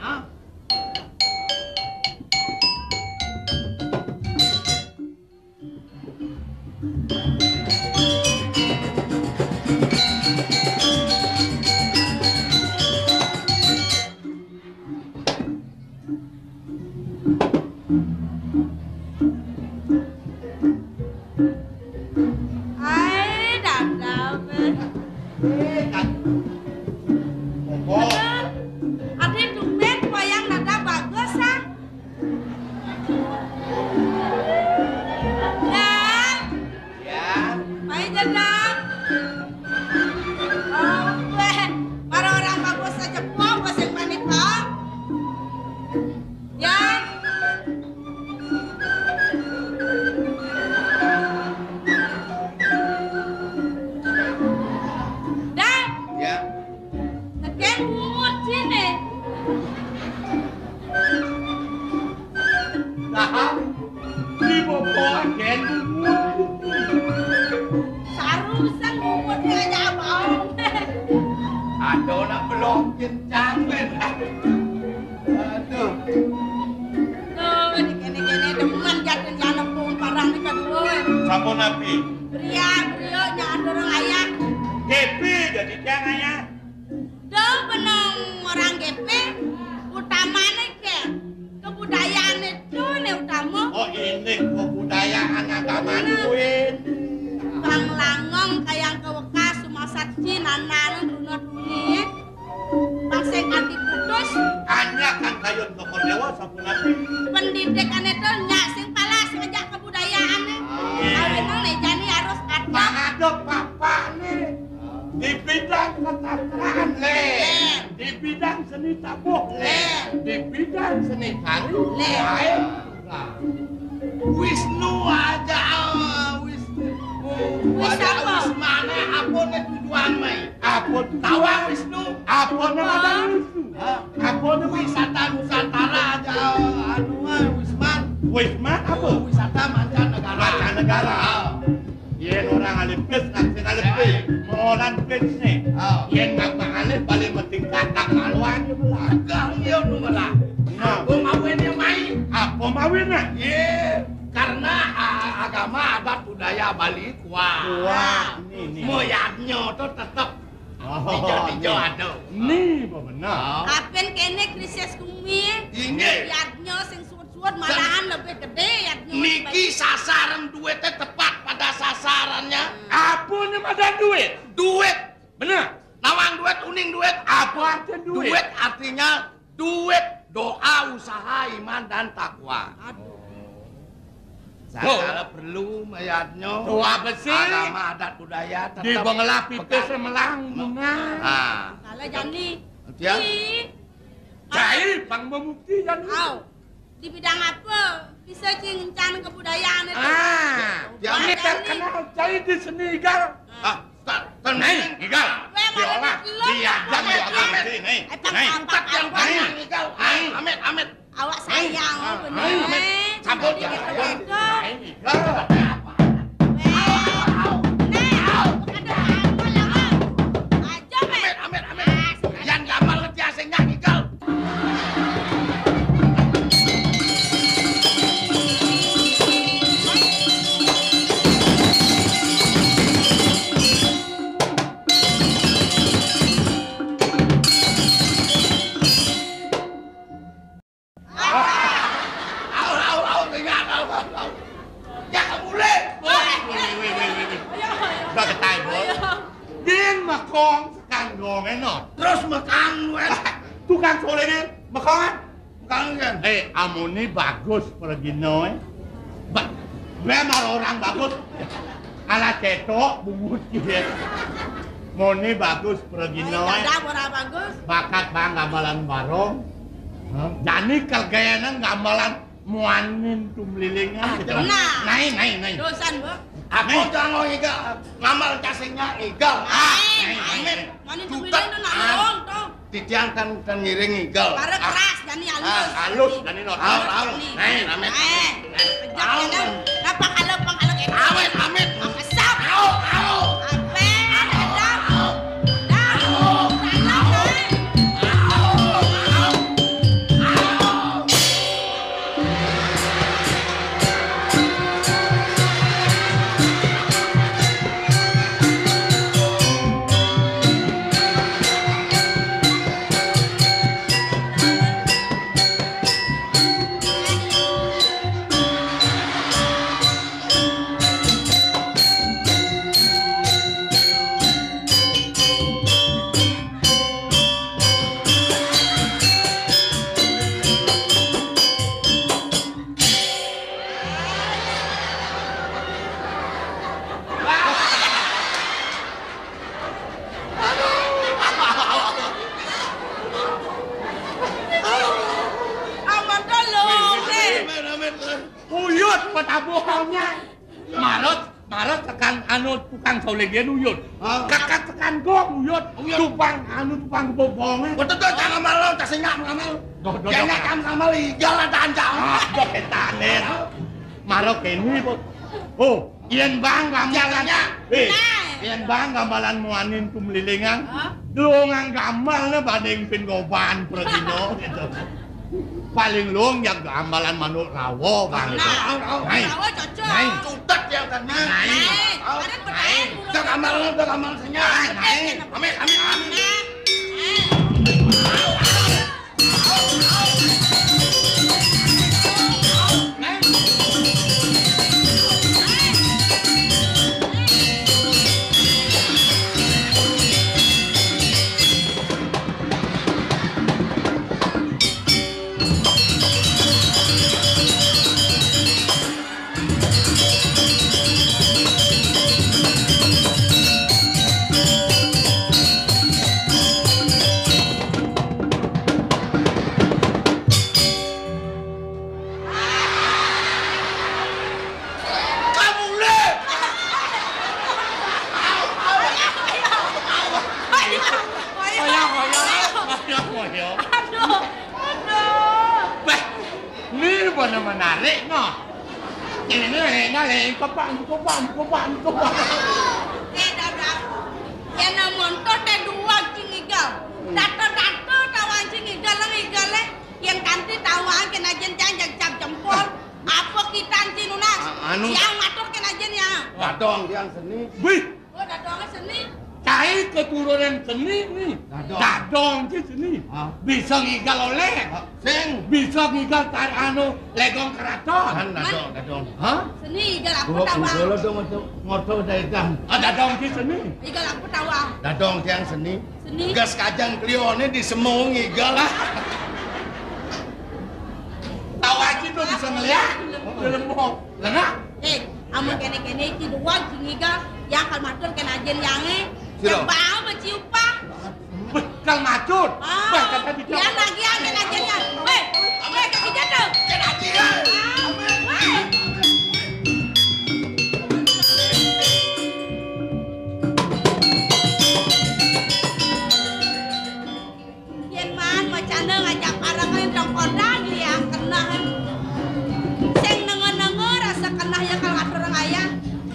Apa wisata Nusantara aja anu Wisman. Wisman apa? Wisata mancanegara. Mancanegara. Yen orang alih pes nak sing alih pes. Orang pes nih. Yen ngapa alih paling penting katak maluan je belah. Kang yo nu belah. Apa mawinnya mai? Apa mawinnya? Ye, karena agama adat budaya Bali kuat. Nih. Moyatnya tuh tetap hijau-hijau ada. Nih, benar. Kapan kene krisis kumi? Ini. Yadnya sing suwet-suwet malahan lebih gede yadnya. Niki sasaran duitnya tepat pada sasarannya. Apa nih ada duit? Duit. Benar. Nawang duit, uning duit. Apa artinya duit? Duit artinya duit, doa, usaha, iman, dan takwa. Segala perlu mayatnya. Doa besi. Agama adat budaya tetap. Di bengelah pipis melang bunga. Kalau Jani. Dia. Cai, pang membukti Jani. Di bidang apa? Bisa cincan kebudayaan itu. Jani terkenal Cai di Senegal. Tenang, Igal. Diolah. Diajak diolah. Nih. Tempat yang banyak, Igal. Amit. Awak sayang, bener. Sambut ya. Amit. Yang gamal ngerti asingnya, Igal. Ya boleh. Udah ketai, Bos. Din makong sekang gong eno. Terus makan wes. Tukang sole ni makong. Makan kan. Amuni bagus pergi noy. Memang orang bagus. Ala cetok bungut dia. Moni bagus pergi noy. Ada orang bagus. Bakat bang gamelan barong. Jadi kegayaan gamelan muanin tumlilingan. Nah. Nai. Dosan, Bu. Aku jangan Igal. Ngamal casingnya Igal. Amit. Mani tumilin tu nak dorong tu. Titiang kan ngiring Igal. Para keras Jani halus. Halus Jani not. Amit. Kejap kan. Napa kalau kayak Amit. Kesap. Au. Apa? Dah. Aman tolong. Uyut petabuhannya. Marot tekan anu tukang sole dia uyut. Kakak tekan gong uyut. Tukang bobongnya. Betul tu jangan malu, tak sengak ngamal. Jangan kan ngamal Igal ada ancam. Dok etanen. Marot kene bos. Oh, yen bang gamelan. Yen bang gamelan muanin tumlilingan. Lungang gamalnya badeng pin goban pergino gitu. Paling luang yang gamelan manuk rawo bang itu. Rawa cocok. Cutat yang tadi. Ada petain. Dah gamal senyap. Amit. yo. Aduh. Bah, ini benar menarik no. Ini nale kopang. Dadah. Yang namonto teh dua cingigal. Dato tawan cingigal ngigale yang kanti tawang kena jenjang jak jempol. Apa kita cinunas? Yang matur kena jen ya. Dadong yang seni. Wih, Oh, dadongnya seni. cai keturunan seni nih. Dadong ki seni. Bisa ngigal oleh. Sing Bisa ngigal legong keraton. kan dadong. Hah? Seni igal aku Gua tawang. dulu dong untuk ngoto daegang. Dadong ki seni. Igal aku tawang. Dadong yang seni. Seni. Gas kajang klione di semung igal lah. Tawaji tuh bisa ngeliat. Lemong. Lengah. Amun kene-kene iki dua cingigal yang kalmatur kena jen yange. Siro. Yang bau beciupa. Bekal macut. Bah kata di Ya lagi yang kena jennya. Weh, kaki jatuh. Kena jen. Yen man macana ngajak parang yang kodang ya kena. Sing nengo-nengo rasa kena ya kalau ngatur ayah.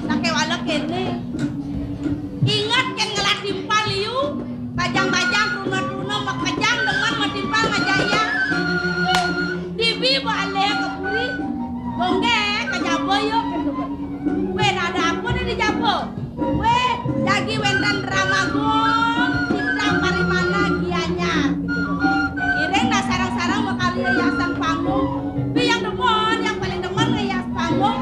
Sake walek kene. Ingat kan ngelatimpal liu. Bajang-bajang runo-runo makajang dengan matimpal ngajaya. Dibi bale kepuri. Bongge kajabo yo ketuba. We ada apa nih di jabo? We dagi wentan dramagon. Kita parimana gianya. Ireng na sarang-sarang bakal hiasan panggung. Tapi yang demen, yang paling demen ngehias panggung.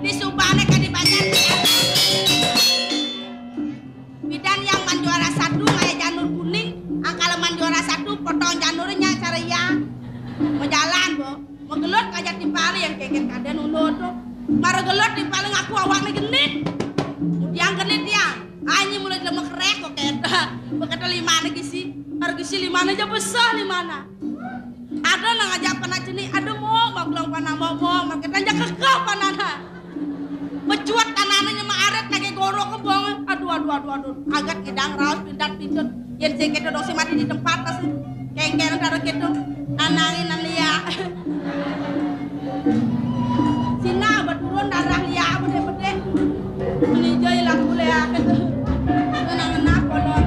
Di Subane kan dibanyak ya. Bidan yang manjuara satu kayak janur kuning. Angkala manjuara satu potong janurnya caranya. Mau jalan bo. Mau gelut ngajak timpali yang keken kaden ulo tuh. Mara gelut timpali ngaku awaknya genit. Yang genit ya. Anyi mulai lemek rek kok keta. Bekata limana gisi. Harga gisi limana aja besar limana. Ada nang ngajak panah ceni. Ada mau bilang panah mau. Kita aja kekeh panahnya. Mencuat tanahnya mah aret lagi gorok ke bawah. Aduh. Agak kidang raus pindat. Yang saya dosi mati di tempat tas. Kengkeng karo gitu. Nanangin lia. Sina berturun darah lia bede. Ini jai lah boleh apa tu. Ngenang kolon.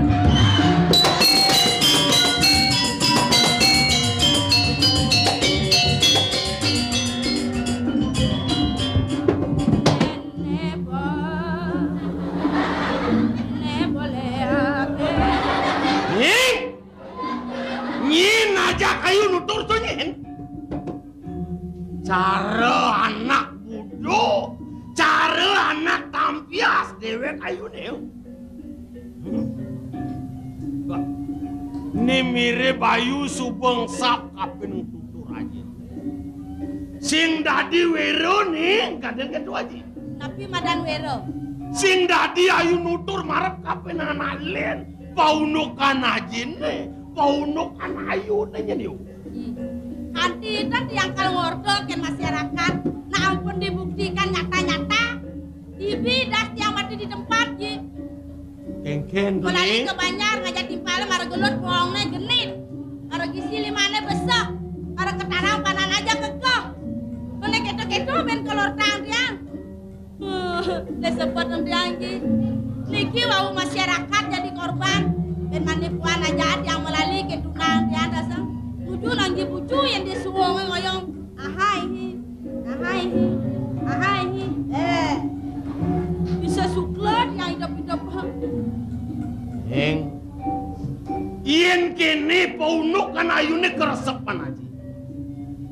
Nyin aja kayu nutur tuh nyin. Cara anak bodoh, cara anak tampias dewek kayu neo. Ini mirip bayu subeng sap kapin tutur aja. Sing dadi wero nih kadang kedua aja. Tapi madan wero. Sing dadi ayu nutur marep kapin anak len. Paunukan aja nih. Paunukan ayu nanya nih. Kanti itu yang kalau ngordo ke masyarakat. Nah ampun dibuktikan nyata-nyata. Ibi das yang mati di tempat ji. Kengken tuh Mulai nih. ke Banjar ngajak timpalnya mara gelut bohongnya genit. Mara gisi limane besok. Mara ketarang panan aja kekeh. Nune keto-keto ben kelor tang tiang. Disebut tiang ji. Niki wau masyarakat jadi korban. Ben manipuan aja yang melalui ketunang tiang dasang. Tujuh lagi bucu yang disuwong ngoyong. Ahai. Bisa suklet yang hidup-hidup. Heng. Ien kini paunukan ayune keresepan aja.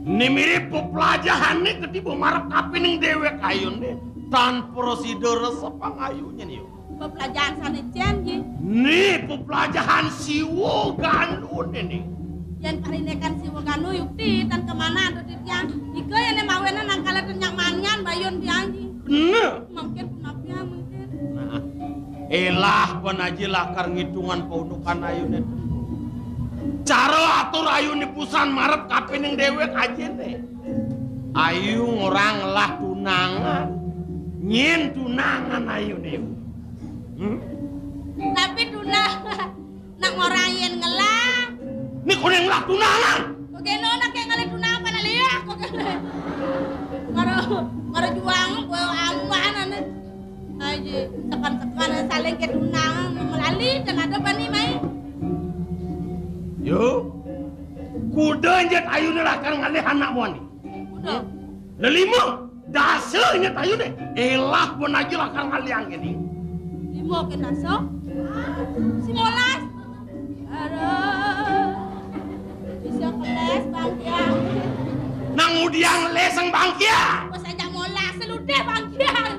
Ini mirip pelajahan nih ketiba marap kapin yang dewek ayun nih. Tan prosedur resepang ayunya nih. Pelajaran sana janji. Nih pelajaran siwo gandun ini. Yang parinekan si Waganu yukti dan kemana tuh tiang. Ika yang nemawena nangkala tenyak manian bayun tiangji. Nah. Mungkin punapnya mungkin. Nah. Elah penaji lakar ngitungan paunukan ayun itu. Cara atur ayun di pusan marep kapin yang dewek aja nih. Ayu orang lah tunangan. Nyen tunangan ayu nih. Tapi tunangan nak ngorayin ngelang. Nih kau yang lah tunangan. Kok kena nak kayak ngalih tunangan pada lihat kok kena. Maro juang gue aman ane. Aji tekan-tekan saling ke tunangan melalui dan ada bani mai. Yo. Kuda njat ayu nih lah kan ngalih anak muani. Kuda. Lelima. Dasarnya tayu deh, elah pun aja lah kan kalian ini. 5 ke dasar, 19. Aduh, bisa keles bangkian. Nang udiang leseng bangkian. Pas aja mola seludeh bangkian.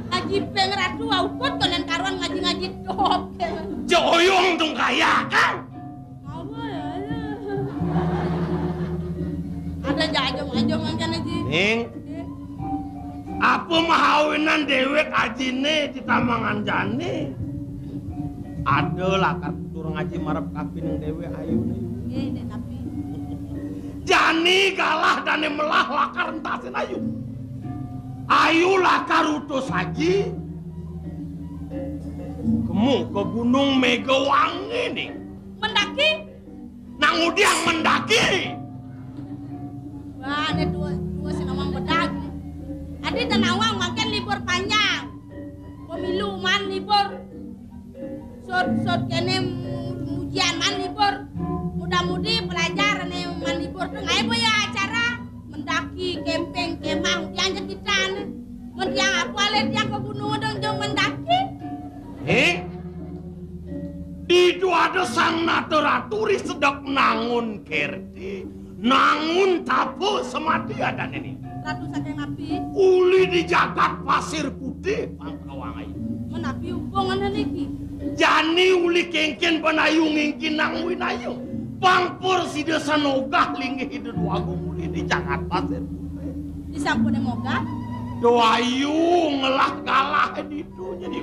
Ngaji peng ratu aukut kalian karuan ngaji-ngaji dop. Joyong dong kaya kan? Apa ya? Ada jajong-jajong kan aja. Ning. Apa mahawinan dewek ajine di tamangan jane? Ada lah kartur ngaji marap kapin dewek ayu nih. Gede tapi. Jani galah dan melah lakar entasin ayu. Ayu lakar utus haji. Kamu ke Gunung Megawangi nih. Mendaki? Nang udiang mendaki. Wah, ada dua sinawang mendaki. Adi dan awang makin libur panjang. Pemilu man libur. Sot kene ujian man libur. Muda-mudi pelajar nih man libur. Ngai boya acara mendaki camping kemah dianjak kita nih. Mendiang apa le diang ke gunung dong mendaki. Itu ada sang naturaturi sedap nangun kerti. Nangun tapu semati ada ini. Ratu saking napi. Uli di jagat pasir putih pangkawangai. Menapi hubungan niki. Jani uli kengken penayu ngingkin nang winayu. Pangpur si desa nogah lingi hidup wagung uli di jagat pasir putih. Di sampun moga. Doayu ngelah galah di itu jadi.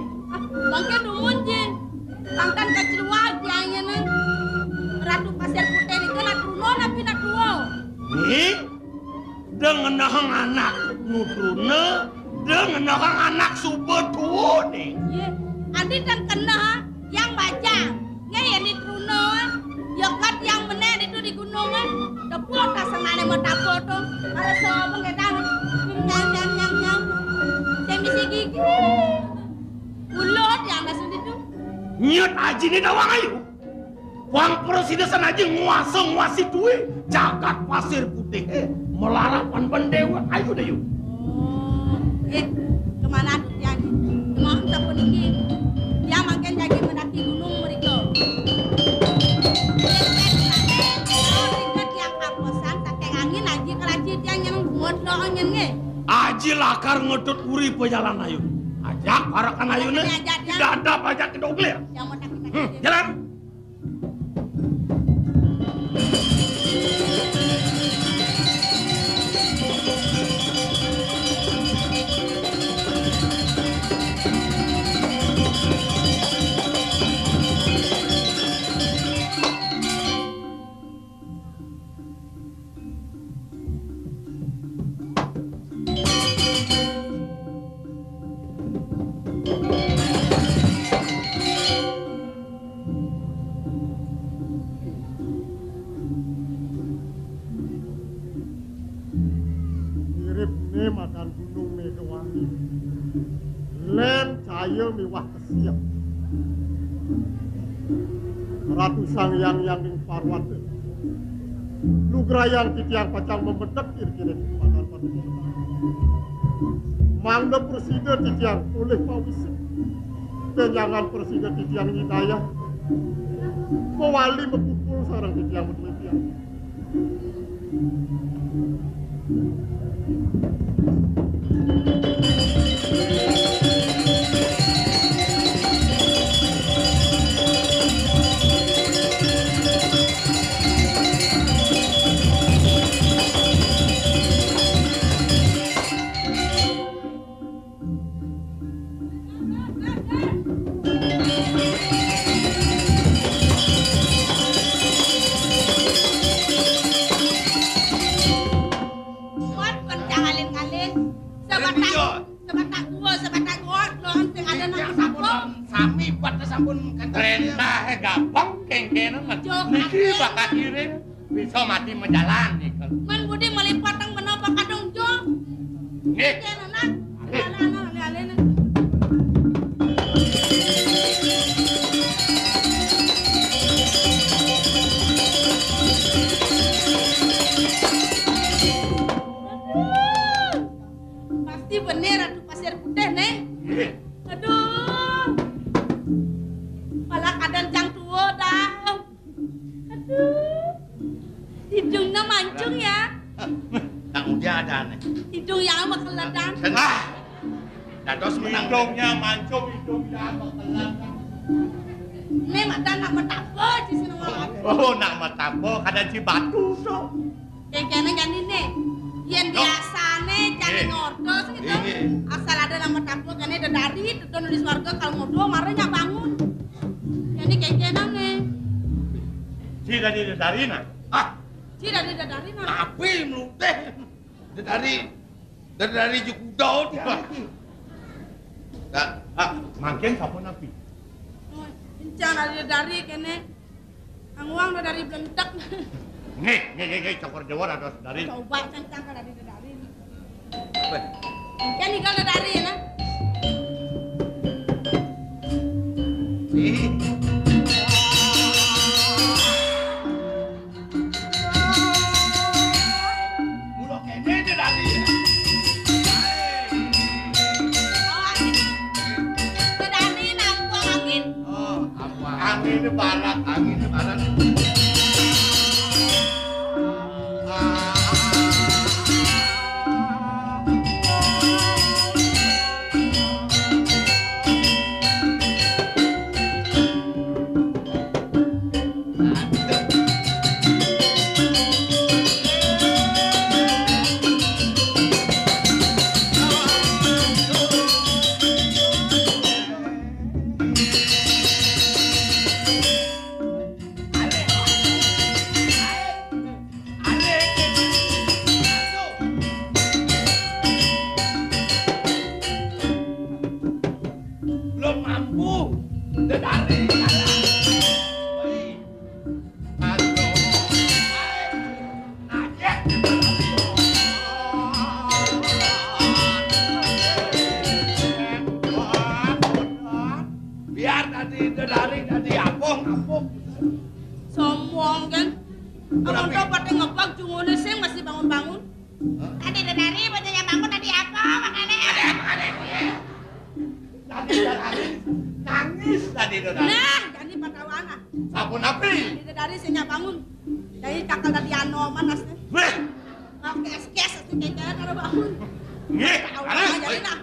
Bangke dumun jin. Tangkan kecil wajahnya nih. Ratu pasir putih ini kena truno napi nak duo. Nih. Dengan nahang anak nutrune, dengan nahang anak subetu nih. Ye, andi dan kena yang baca, yang di truno, yokat yang bener itu di gunungan, dapur tak senane mau dapur tuh, ada sobong kedang, nyang, saya misi gigi, ulut yang ada sudah tuh. Nyet aji nih dawang ayu, wang presiden aja nguasi duit, jagat pasir putih. Melarapan pendewa, ayo deh yuk. Kemana tuh yang mau tak pergi? Yang makin jadi mendaki gunung mereka. Tingkat yang kaposan, tak angin aja kerajin yang buat doanya nge. Aji lakar ngedut uri pejalan ayu. Ajak parakan ayu nih. Tidak ada pajak kedoglir. Yang mau tak Jalan. makan gunung Megawangi. Len cahaya miwah kesiap. Ratu Sangyang yang ing Parwate. Nugrayang titiang pacang memedek kiri-kiri kepada paduka. Mangda presiden titiang oleh pawisik. Penyangan presiden titiang Hidayah. Mewali mepukul sarang titiang medwetiang. Mami buat sampun Perintah gampang kengkenan mah. Niki bakal kirim bisa mati menjalan nih. Man budi melipat tang menapa kadung jo. Nggih. Kenanan. Ale-ale. Pasti bener atuh pasir putih nih. Nggih. Aduh. Malah kadang jang tua dah. Aduh. Hidungnya mancung ya. Nang udah ada nih. Hidung yang mah keledan. Tengah. Dados menang. Hidungnya mancung, hidungnya bekelan. Ini ada nak metapa di sini malah. Oh, nak matapo kada Cibatu so. Kene kan ini. Yen biasane cari ngordos gitu. Asal ada nama tampil kene dari dono di swarga kalau ngodo marahnya bangun. Ini kene nih. Cida di darina. Ah, Cida di dari nah. api meluteh. Dari Jukudo dia. Mangken sapon api. Jangan dari kene. Angwang dari blentek. Nggih, cokor Jawa ada dari. Coba cancang dari dari. Kan tinggal dari ya. Mulo kene dari. Dari nampung angin. Oh, Angin barat. Belum mampu. Dari. Biar tadi apung. Sombong kan. Kamu tuh pada ngebak jungune sing masih bangun-bangun. Tadi dari bacanya bangun tadi apa makanya? Tadi nangis tadi dari. Nah, jadi patawana. Sapon api. Tadi dari sing bangun. Jadi cakal tadi anoman asli. Weh. Kes asli kayaknya karo bangun. Nggih, Allah jadi nah.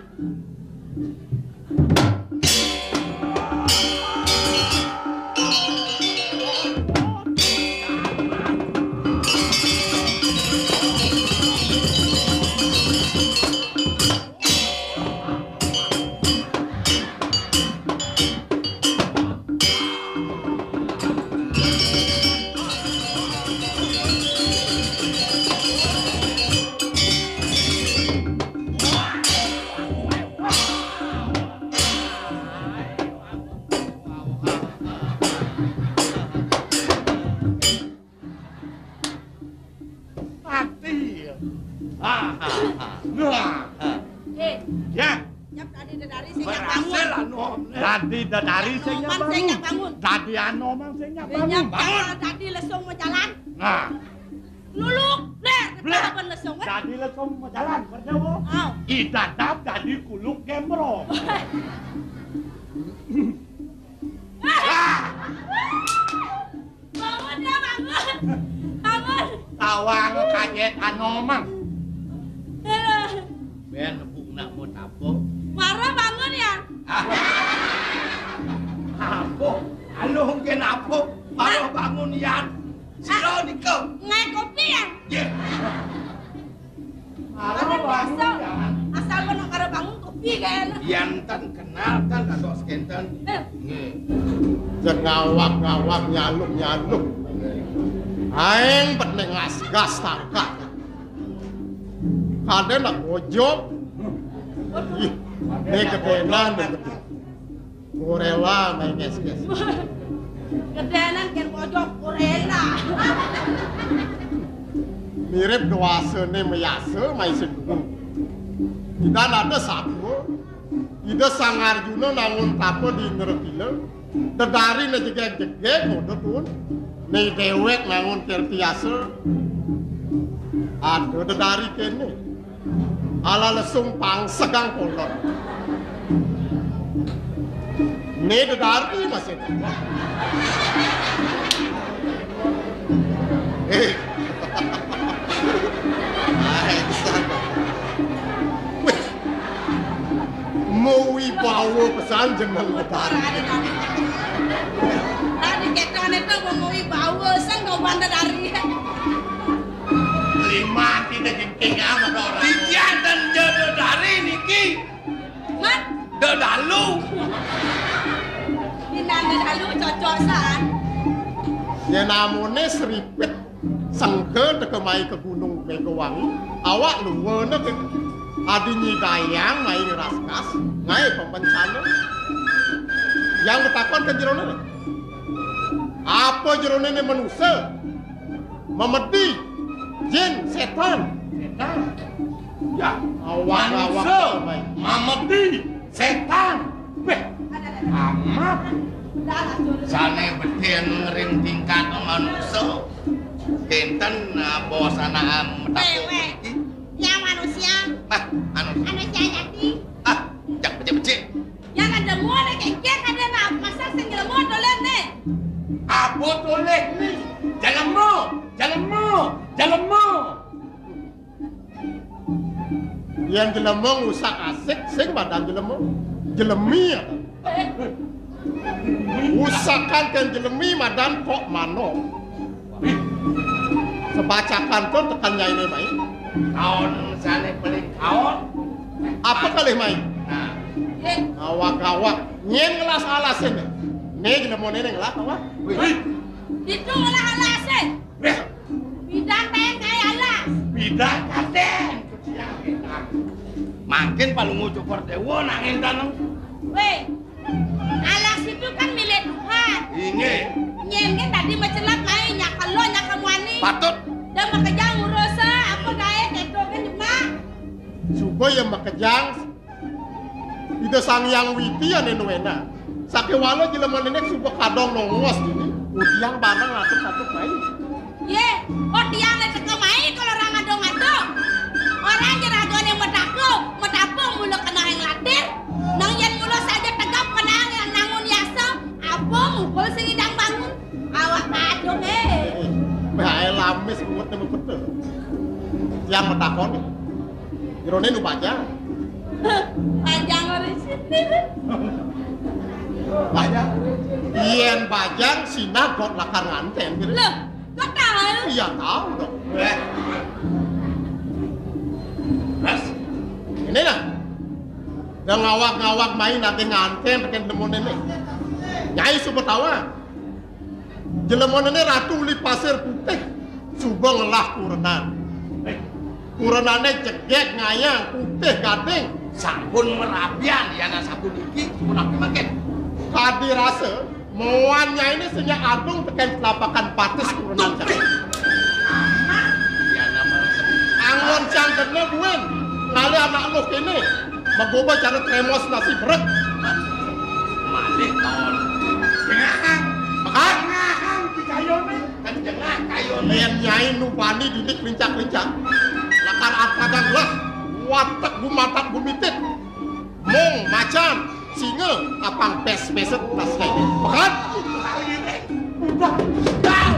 Ya, Nyap tadi dari sing bangun. Berhasil anom. tadi dari sing Anoman sing bangun. bangun. Tadi anomang sing bangun. Nyap tadi lesung mau jalan. Nah, Luluk, bleh, Bleh. apa lesung kan? tadi lesung jalan kerja wo. Aw. Idadap tadi kuluk gembro. Bangun ya, bangun. Bangun. Tawang kaget anomang. Ben nebuk nak mau tapo. Marah bangun ya. Apa? Alo mungkin apa? Baru bangun yan. Siro nikau. Ngai kopi ya. Ye. Ada biasa. Asal benar karo bangun kopi kan. Yan tan kenal tan atau skenten. Nge. Jengawak-ngawak nyaluk-nyaluk. Aing penting gas takak. Kade nak gojok. Ih, ini kebenan begitu. Gorela main kes-kes. Gedenan kan pojok gorela. Mirip doasene mayase main segung. Tidak ada satu. Tidak sangar Arjuna nangun tapo di nerekile. Dedari na jegek-jegek ngono pun. Nih dewek nangun tertiasa. Ada dedari kene. Ala lesung pangsegang kolot. Nih dedari masih. Mau bawa pesan jeneng dedari. Tadi kekan itu mau bawa sang kau bandar dari. Lima tidak jengking apa orang. Titian dan jodoh dari niki. Mat, Dodalu. dinane dalu cocosan. Ya namune seripit sengke tekemai ke Gunung Megawangi. Awak luwene ke adinyi dayang mai raskas, ngai pembencana. Yang ketakon ke jerone. Apa jerone ne manusia? Memedi jin setan. Setan. Ya, Awak mamedi setan. Weh, amat. Sane beden ngering tingkat manusia. Kenten bosana metapo iki. Ya manusia. Manusia jadi. Jak becik-becik. Yang ada muat kayak ada nak masak senggel muat dolen nih. Apa toleh ni? Jalanmu. Yang jelemong usak asik sing badan jelemong. Jelemi ya. Usakan kan jelemi madan kok mano. Sebacakan tuh tekan nyai ini main. Kaon sane peling kaon. Apa kali main? Nah, Awak-awak nyen ngelas alasin. Nih jelemong ini ngelas awak. Itu olah alasan. weh, Bidang teng kayak alas. bidang kaden. Makin paling ngucuk perdewo nangin taneng. Weh, alas itu kan milik Tuhan. Inge, Nyengen tadi mencelat main nyakalo nyakamuani. patut. Dan makajang urusa apa gaya keto kan cuma. Sugo yang makejang. Itu sang yang witi ya nenuena. Sakewalo jelemong ini sugo kadong nongos ini. Udiang barang atuk-atuk main. Ye, oh dia nggak main kalau orang ngado-ngado. Orang jeragone metapo mulu kena yang latir. Nang yen mulu saja tegap kena yang nangun yasa. Apa mukul sing idang bangun. Awak kadung Bae lamis buat nemu betul. Yang metakon. Jerone nu baca. Panjang dari sini. Bajang. Ien bajang sinagot lakar nganten. Loh, kok tahu? Iya tahu dong. Weh. Ras, Ini lah. Yang ngawak-ngawak main nanti nganten tekan lemon ini. Nyai subuh tawa. Jelemon ini ratu uli pasir putih. Subuh ngelah kurenan. Kurenannya jegek ngayang putih gading. sampun merabian ya na sabun iki, sabun api makin. Kadi rasa moannya ini senya adung tekan telapakan patis kurenan cang. Ya nama Angon cang kena buen. Ngali anak lu kini. Magoba cara tremos nasi berat. malik tahun. Jengahang, Makan. jengahang di kayone, kan jengah kayone. Lian nyai nubani didik lincak-lincak. Lakar akadang lah. Watak gumatak gumitit. Mong macan. Singa. Apang pes-peset nasi ini. Makan. Udah, dah.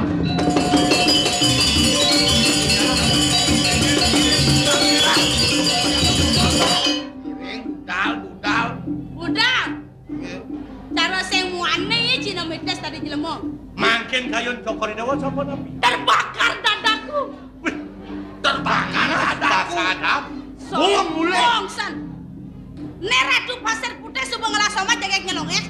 Kiring, budal. Udah. Cara sing muane ya Cina Medes tadi jelemo. Makin kayun cokori dewa sapa nabi. Terbakar dadaku. Terbakar ada. Sombong mulai. Bongsan. Neratu pasir putih subuh ngelasoma jagek nyelong ya.